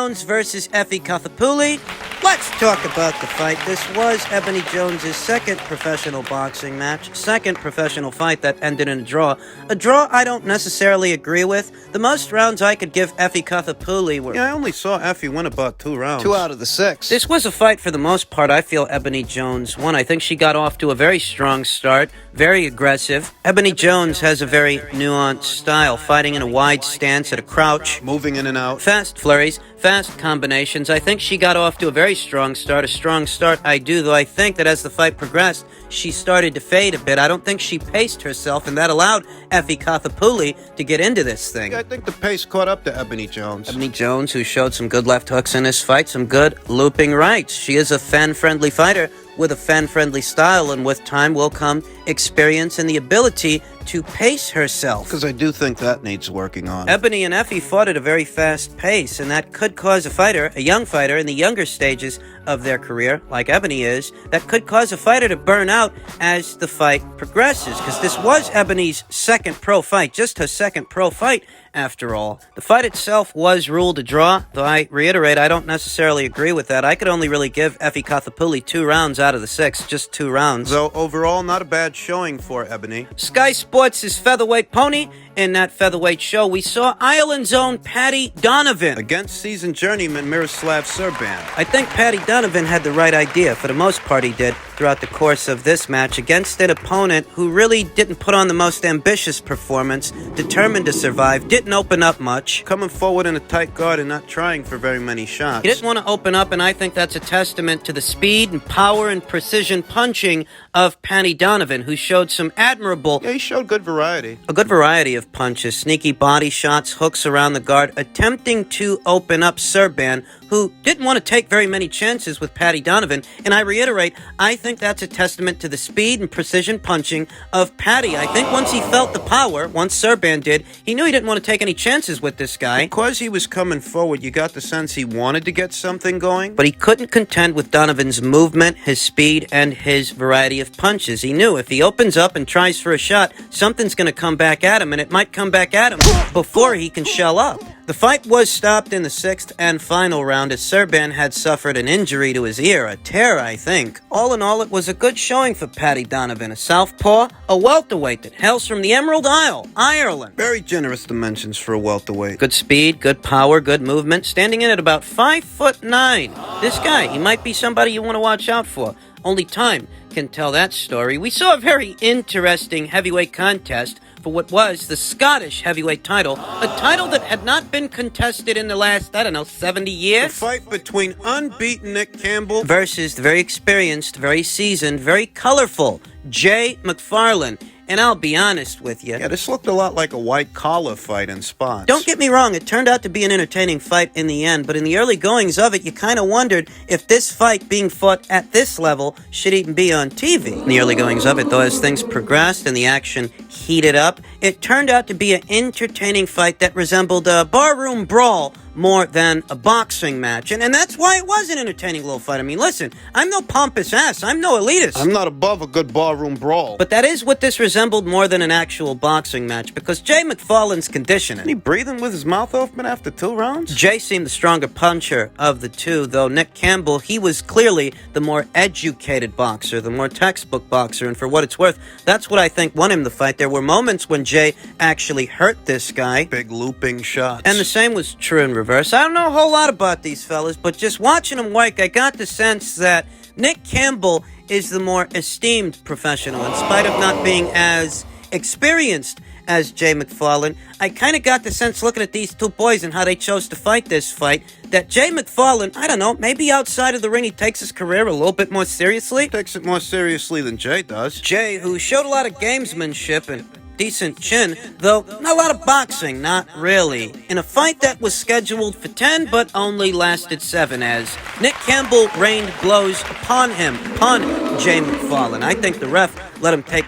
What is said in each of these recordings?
Jones versus Effie Kathapouli. Let's talk about the fight. This was Ebony Jones' second professional boxing match, second professional fight that ended in a draw. A draw I don't necessarily agree with. The most rounds I could give Effie Kathapouli were... Yeah, I only saw Effie win about 2 rounds. 2 out of the 6. This was a fight for the most part. I feel Ebony Jones won. I think she got off to a very strong start, very aggressive. Ebony Jones has a very nuanced style, fighting in a wide stance at a crouch, Moving in and out. fast flurries, fast combinations. I think she got off to a very strong start. A strong start I do, though I think that as the fight progressed, she started to fade a bit. I don't think she paced herself, and that allowed Effie Kathapouli to get into this thing. Yeah, I think the pace caught up to Ebony Jones. Ebony Jones, who showed some good left hooks in this fight, some good looping rights. She is a fan-friendly fighter with a fan-friendly style, and with time will come experience and the ability to pace herself. Because I do think that needs working on. Ebony and Effie fought at a very fast pace, and that could cause a fighter, a young fighter in the younger stages of their career, like Ebony is, that could cause a fighter to burn out as the fight progresses, because this was Ebony's second pro fight, just her second pro fight after all. The fight itself was ruled a draw, though I reiterate, I don't necessarily agree with that. I could only really give Effie Kathapouli 2 rounds out of the 6, just 2 rounds. Though overall, not a bad showing for Ebony. Sky Sports' featherweight pony. In that featherweight show, we saw Ireland's own Paddy Donovan Against seasoned journeyman Miroslav Serbin. I think Paddy Donovan had the right idea. For the most part, he did throughout the course of this match against an opponent who really didn't put on the most ambitious performance, determined to survive, didn't open up much. Coming forward in a tight guard and not trying for very many shots. He didn't want to open up, and I think that's a testament to the speed and power and precision punching of Paddy Donovan, who showed some admirable... Yeah, he showed good variety. A good variety of punches, sneaky body shots, hooks around the guard, attempting to open up Serbin, who didn't want to take very many chances with Paddy Donovan. And I reiterate, I think that's a testament to the speed and precision punching of Paddy. I think once he felt the power, once Serbin did, he knew he didn't want to take any chances with this guy. Because he was coming forward, you got the sense he wanted to get something going. But he couldn't contend with Donovan's movement, his speed, and his variety of punches. He knew if he opens up and tries for a shot, something's going to come back at him, and it might come back at him before he can shell up. The fight was stopped in the 6th and final round as Serbin had suffered an injury to his ear, a tear, I think. All in all, it was a good showing for Paddy Donovan, a southpaw, a welterweight that hails from the Emerald Isle, Ireland. Very generous dimensions for a welterweight. Good speed, good power, good movement, standing in at about 5'9". This guy, he might be somebody you want to watch out for. Only time can tell that story. We saw a very interesting heavyweight contest for what was the Scottish heavyweight title, a title that had not been contested in the last, 70 years. The fight between unbeaten Nick Campbell Versus the very experienced, very seasoned, very colorful Jay McFarlane. And I'll be honest with you. Yeah, this looked a lot like a white-collar fight in spots. Don't get me wrong, it turned out to be an entertaining fight in the end, but in the early goings of it, you kind of wondered if this fight being fought at this level should even be on TV. In the early goings of it, though, as things progressed and the action heated up, it turned out to be an entertaining fight that resembled a barroom brawl more than a boxing match. And that's why it was an entertaining little fight. I mean, listen, I'm no pompous ass. I'm no elitist. I'm not above a good barroom brawl. But that is what this resembled more than an actual boxing match, because Jay McFarlane's conditioning. Isn't he breathing with his mouth open after 2 rounds? Jay seemed the stronger puncher of the two, though Nick Campbell, he was clearly the more educated boxer, the more textbook boxer, and for what it's worth, that's what I think won him the fight. There were moments when Jay actually hurt this guy. Big looping shots. And the same was true in reverse. I don't know a whole lot about these fellas, but just watching them work, I got the sense that Nick Campbell is the more esteemed professional, in spite of not being as experienced as Jay McFarlane. I kind of got the sense, looking at these two boys and how they chose to fight this fight, that Jay McFarlane, I don't know, maybe outside of the ring he takes his career a little bit more seriously. Takes it more seriously than Jay does. Jay, who showed a lot of gamesmanship and decent chin, though not a lot of boxing, not really. In a fight that was scheduled for 10 but only lasted 7, as Nick Campbell rained blows upon Jay McFarlane. I think the ref let him take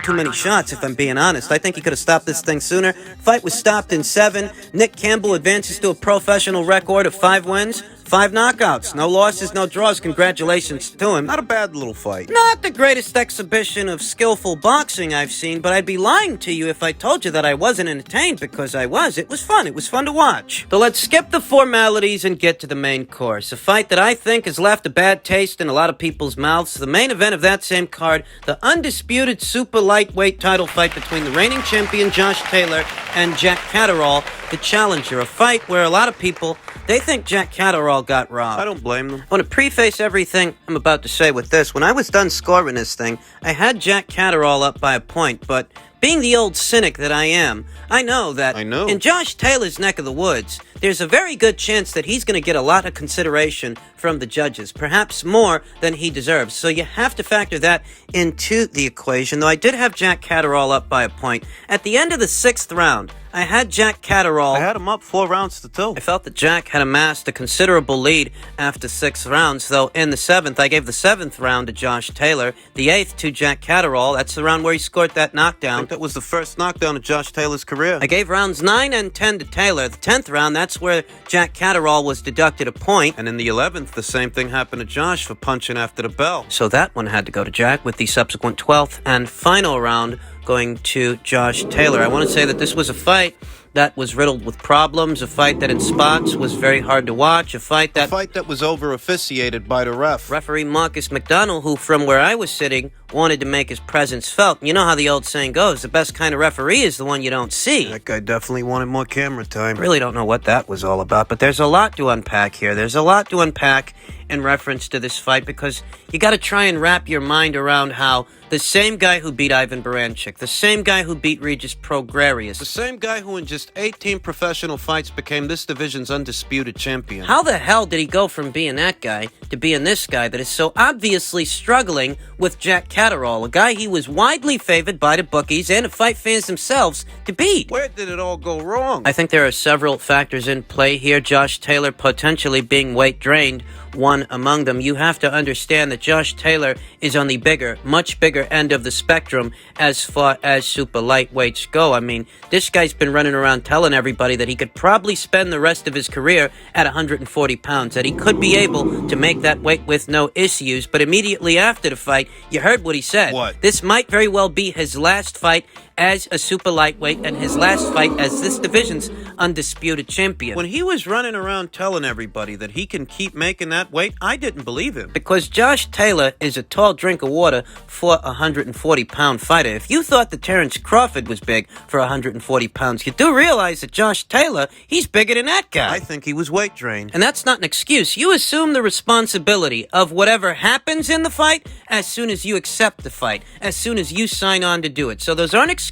too many shots, if I'm being honest. I think he could have stopped this thing sooner. Fight was stopped in 7. Nick Campbell advances to a professional record of 5 wins, 5 knockouts, no losses, no draws. Congratulations to him. Not a bad little fight. Not the greatest exhibition of skillful boxing I've seen, but I'd be lying to you if I told you that I wasn't entertained, because I was. It was fun. It was fun to watch. So let's skip the formalities and get to the main course. A fight that I think has left a bad taste in a lot of people's mouths. The main event of that same card, the undisputed super lightweight title fight between the reigning champion Josh Taylor and Jack Catterall, the challenger. A fight where a lot of people, they think Jack Catterall got robbed. I don't blame them. I want to preface everything I'm about to say with this. When I was done scoring this thing, I had Jack Catterall up by a point, but being the old cynic that I am, I know that in Josh Taylor's neck of the woods, there's a very good chance that he's going to get a lot of consideration from the judges, perhaps more than he deserves. So you have to factor that into the equation, though I did have Jack Catterall up by a point. At the end of the 6th round, I had Jack Catterall. I had him up 4 rounds to 2. I felt that Jack had amassed a considerable lead after 6 rounds, though in the 7th, I gave the 7th round to Josh Taylor, the 8th to Jack Catterall. That's the round where he scored that knockdown. I think that was the first knockdown of Josh Taylor's career. I gave rounds 9 and 10 to Taylor. The 10th round, that's where Jack Catterall was deducted a point. And in the 11th, the same thing happened to Josh for punching after the bell. So that one had to go to Jack, with the subsequent 12th and final round going to Josh Taylor. I want to say that this was a fight that was riddled with problems, a fight that in spots was very hard to watch, a fight that was over-officiated by the ref. Referee Marcus McDonald, who from where I was sitting wanted to make his presence felt. You know how the old saying goes, the best kind of referee is the one you don't see. That guy definitely wanted more camera time. I really don't know what that was all about, but there's a lot to unpack here. There's a lot to unpack in reference to this fight, because you got to try and wrap your mind around how the same guy who beat Ivan Baranchyk, the same guy who beat Regis Prograrius, the same guy who in just 18 professional fights became this division's undisputed champion. How the hell did he go from being that guy to being this guy that is so obviously struggling with Jack Catterall, a guy he was widely favored by the bookies and the fight fans themselves to beat? Where did it all go wrong? I think there are several factors in play here. Josh Taylor potentially being weight drained, one among them. You have to understand that Josh Taylor is on the bigger, much bigger end of the spectrum as far as super lightweights go. I mean, this guy's been running around telling everybody that he could probably spend the rest of his career at 140 pounds, that he could be able to make that weight with no issues. But immediately after the fight, you heard what he said. What? This might very well be his last fight as a super lightweight and his last fight as this division's undisputed champion. When he was running around telling everybody that he can keep making that weight, I didn't believe him. Because Josh Taylor is a tall drink of water for a 140-pound fighter. If you thought that Terrence Crawford was big for 140 pounds, you do realize that Josh Taylor, he's bigger than that guy. I think he was weight drained. And that's not an excuse. You assume the responsibility of whatever happens in the fight as soon as you accept the fight, as soon as you sign on to do it. So those aren't excuses.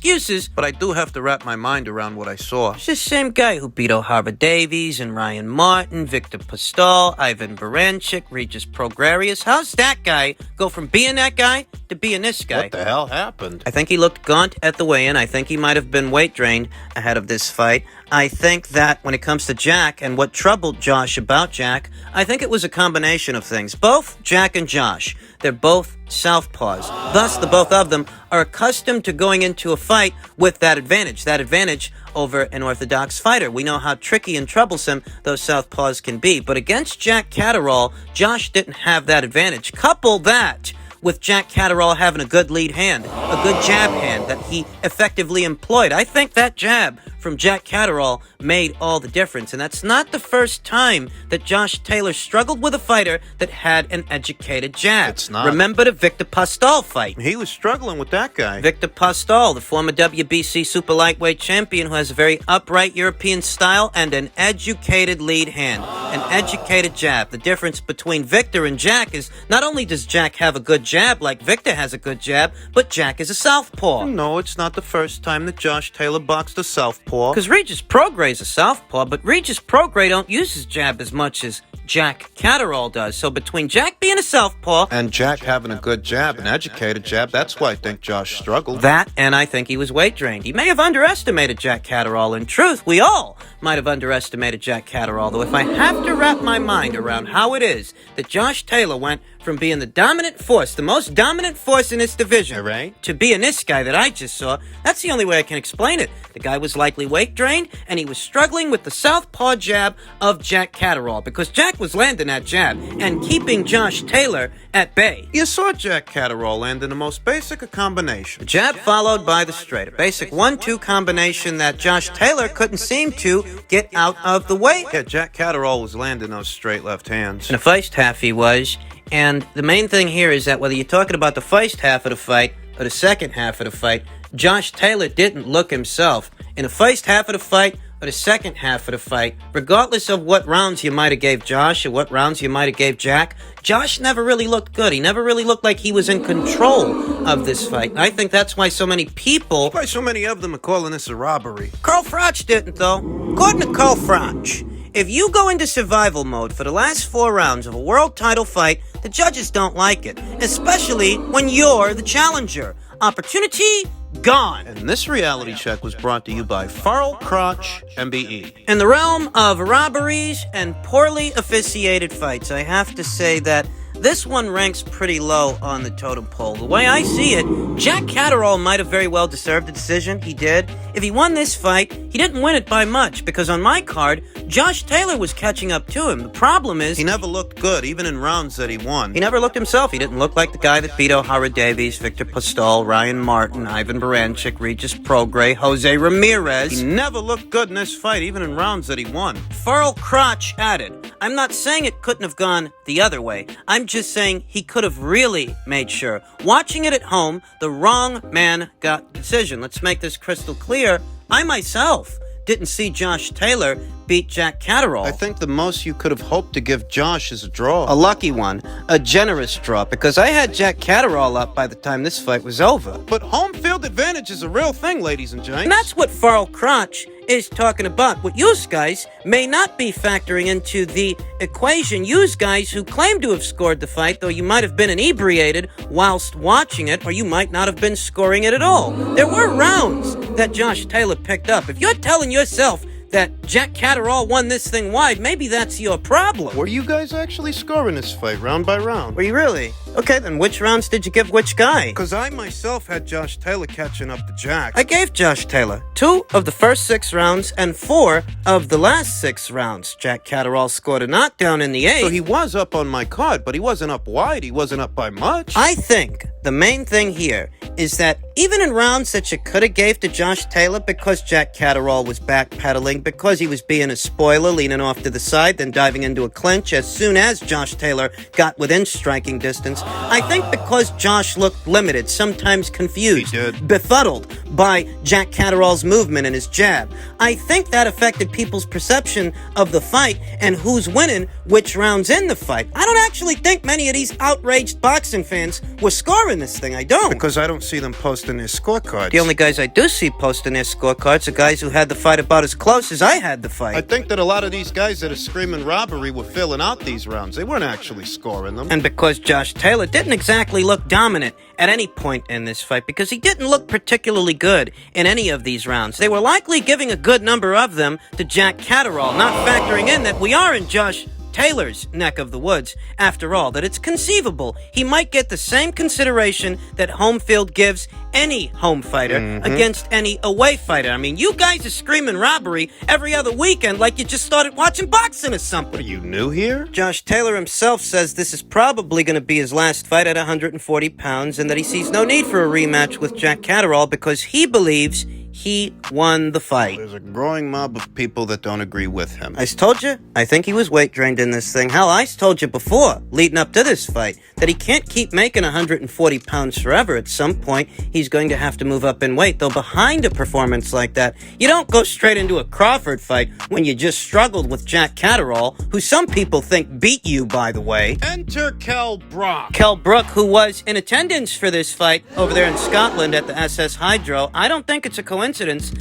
But I do have to wrap my mind around what I saw. It's the same guy who beat O'Hara Davies and Ryan Martin, Victor Postol, Ivan Baranchyk, Regis Prograrius. How's that guy go from being that guy to being this guy? What the hell happened? I think he looked gaunt at the weigh-in. I think he might have been weight drained ahead of this fight. I think that when it comes to Jack and what troubled Josh about Jack, I think it was a combination of things. Both Jack and Josh, they're both southpaws. Thus, the both of them are accustomed to going into a fight with that advantage over an orthodox fighter. We know how tricky and troublesome those southpaws can be. But against Jack Catterall, Josh didn't have that advantage. Couple that with Jack Catterall having a good lead hand, a good jab hand that he effectively employed. I think that jab from Jack Catterall made all the difference, and that's not the first time that Josh Taylor struggled with a fighter that had an educated jab. It's not. Remember the Victor Postol fight. He was struggling with that guy. Victor Postol, the former WBC super lightweight champion who has a very upright European style and an educated lead hand, an educated jab. The difference between Victor and Jack is not only does Jack have a good jab like Victor has a good jab, but Jack is a southpaw. No, it's not the first time that Josh Taylor boxed a southpaw. Because Regis Progray's a southpaw, but Regis Progray don't use his jab as much as Jack Catterall does. So between Jack being a southpaw and Jack having a good jab, an educated jab, that's why I think Josh struggled. That, and I think he was weight drained. He may have underestimated Jack Catterall. In truth, we all might have underestimated Jack Catterall. Though if I have to wrap my mind around how it is that Josh Taylor went from being the dominant force, the most dominant force in this division, right? to being this guy that I just saw. That's the only way I can explain it. The guy was likely weight drained, and he was struggling with the southpaw jab of Jack Catterall, because Jack was landing that jab and keeping Josh Taylor at bay. You saw Jack Catterall land in the most basic of combinations. The jab followed by the straight, a basic 1-2 combination that Josh Taylor couldn't seem to get out of the way. Yeah, Jack Catterall was landing those straight left hands. In the first half he was, and the main thing here is that whether you're talking about the first half of the fight or the second half of the fight, Josh Taylor didn't look himself. In the first half of the fight or the second half of the fight, regardless of what rounds you might have gave Josh or what rounds you might have gave Jack, Josh never really looked good. He never really looked like he was in control of this fight. And I think that's why so many people... Why so many of them are calling this a robbery. Carl Froch didn't, though. According to Carl Froch, if you go into survival mode for the last 4 rounds of a world title fight, the judges don't like it, especially when you're the challenger. Opportunity gone. And this reality check was brought to you by Farrell Crotch, MBE. In the realm of robberies and poorly officiated fights, I have to say that this one ranks pretty low on the totem pole. The way I see it, Jack Catterall might have very well deserved the decision. He did. If he won this fight, he didn't win it by much, because on my card, Josh Taylor was catching up to him. The problem is... He never looked good, even in rounds that he won. He never looked himself. He didn't look like the guy that beat O'Hara Davies, Victor Postol, Ryan Martin, Ivan Baranchik, Regis Prograis, Jose Ramirez. He never looked good in this fight, even in rounds that he won. Farrell Crotch added, I'm not saying it couldn't have gone the other way. I'm just saying he could have really made sure. Watching it at home, the wrong man got the decision. Let's make this crystal clear. I myself didn't see Josh Taylor beat Jack Catterall. I think the most you could have hoped to give Josh is a draw. A lucky one. A generous draw, because I had Jack Catterall up by the time this fight was over. But home field advantage is a real thing, ladies and gents. And that's what Farrell Crotch is talking about. What you guys may not be factoring into the equation. You guys who claim to have scored the fight, though you might have been inebriated whilst watching it, or you might not have been scoring it at all. There were rounds that Josh Taylor picked up. If you're telling yourself that Jack Catterall won this thing wide, maybe that's your problem. Were you guys actually scoring this fight, round by round? Were you really? Okay, then which rounds did you give which guy? Because I myself had Josh Taylor catching up to Jack. I gave Josh Taylor 2 of the first 6 rounds and 4 of the last 6 rounds. Jack Catterall scored a knockdown in the 8th. So he was up on my card, but he wasn't up wide. He wasn't up by much. I think the main thing here is that even in rounds that you could have gave to Josh Taylor, because Jack Catterall was backpedaling, because he was being a spoiler, leaning off to the side, then diving into a clinch as soon as Josh Taylor got within striking distance, I think because Josh looked limited, sometimes confused, He did. befuddled by Jack Catterall's movement and his jab, I think that affected people's perception of the fight and who's winning which rounds in the fight. I don't actually think many of these outraged boxing fans were scoring this thing. I don't. Because I don't see them posting their scorecards. The only guys I do see posting their scorecards are guys who had the fight about as close as I had the I fight. think that a lot of these guys that are screaming robbery were filling out these rounds. They weren't actually scoring them. And because Josh Taylor didn't exactly look dominant at any point in this fight, because he didn't look particularly good in any of these rounds, they were likely giving a good number of them to Jack Catterall, not factoring in that we are in Josh Taylor's neck of the woods, after all, that it's conceivable he might get the same consideration that home field gives any home fighter against any away fighter. I mean, you guys are screaming robbery every other weekend like you just started watching boxing or something. Are you new here? Josh Taylor himself says this is probably going to be his last fight at 140 pounds and that he sees no need for a rematch with Jack Catterall because he believes he won the fight. There's a growing mob of people that don't agree with him. I told you, I think he was weight drained in this thing. Hell, I told you before, leading up to this fight, that he can't keep making 140 pounds forever. At some point, he's going to have to move up in weight. Though behind a performance like that, you don't go straight into a Crawford fight when you just struggled with Jack Catterall, who some people think beat you, by the way. Enter Kell Brock. Kell Brock, who was in attendance for this fight over there in Scotland at the SS Hydro. I don't think it's a coincidence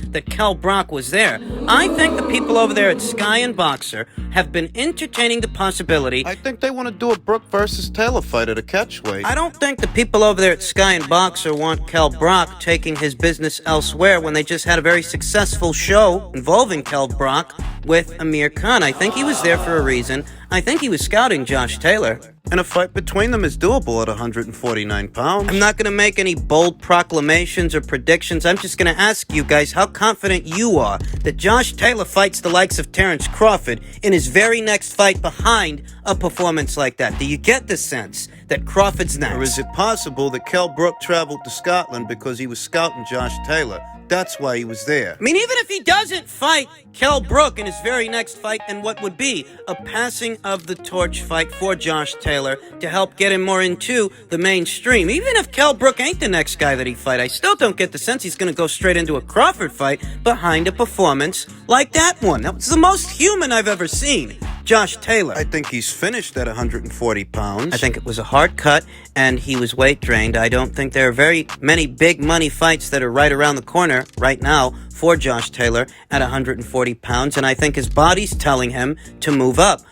that Kell Brock was there. I think the people over there at Sky and Boxer have been entertaining the possibility. I think they want to do a Brook versus Taylor fight at a catchweight. I don't think the people over there at Sky and Boxer want Kell Brock taking his business elsewhere when they just had a very successful show involving Kell Brock with Amir Khan. I think he was there for a reason. I think he was scouting Josh Taylor. And a fight between them is doable at 149 pounds. I'm not going to make any bold proclamations or predictions. I'm just going to ask you guys how confident you are that Josh Taylor fights the likes of Terrence Crawford in his very next fight behind a performance like that. Do you get the sense that Crawford's next? Or is it possible that Kell Brock traveled to Scotland because he was scouting Josh Taylor? That's why he was there. I mean, even if he doesn't fight Kell Brook in his very next fight, and what would be a passing of the torch fight for Josh Taylor to help get him more into the mainstream. Even if Kell Brook ain't the next guy that he fight, I still don't get the sense he's going to go straight into a Crawford fight behind a performance like that one. That was the most human I've ever seen. Josh Taylor. I think he's finished at 140 pounds. I think it was a hard cut, and he was weight drained. I don't think there are very many big money fights that are right around the corner right now for Josh Taylor at 140 pounds, and I think his body's telling him to move up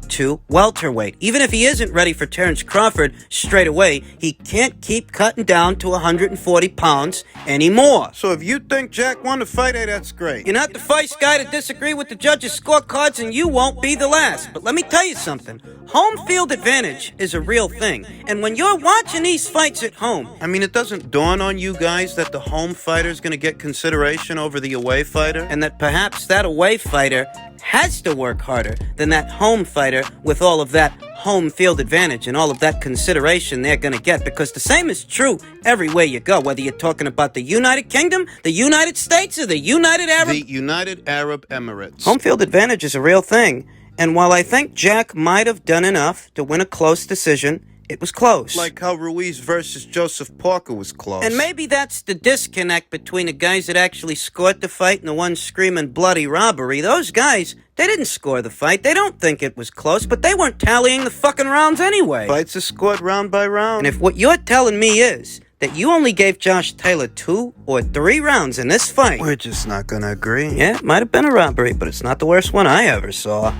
to welterweight. Even if he isn't ready for Terrence Crawford straight away, he can't keep cutting down to 140 pounds anymore. So if you think Jack won the fight, hey, that's great. You're not the first guy to disagree with the judges' scorecards, and you won't be the last. But let me tell you something. Home field advantage is a real thing. And when you're watching these fights at home... I mean, it doesn't dawn on you guys that the home fighter's going to get consideration over the away fighter? And that perhaps that away fighter has to work harder than that home fighter with all of that home field advantage and all of that consideration they're going to get, because the same is true everywhere you go, whether you're talking about the United Kingdom, the United States, or the United Arab... The United Arab Emirates. Home field advantage is a real thing, and while I think Jack might have done enough to win a close decision, it was close. Like how Ruiz versus Joseph Parker was close. And maybe that's the disconnect between the guys that actually scored the fight and the ones screaming bloody robbery. Those guys, they didn't score the fight. They don't think it was close, but they weren't tallying the fucking rounds anyway. Fights are scored round by round. And if what you're telling me is that you only gave Josh Taylor 2 or 3 rounds in this fight... We're just not gonna agree. Yeah, it might have been a robbery, but it's not the worst one I ever saw.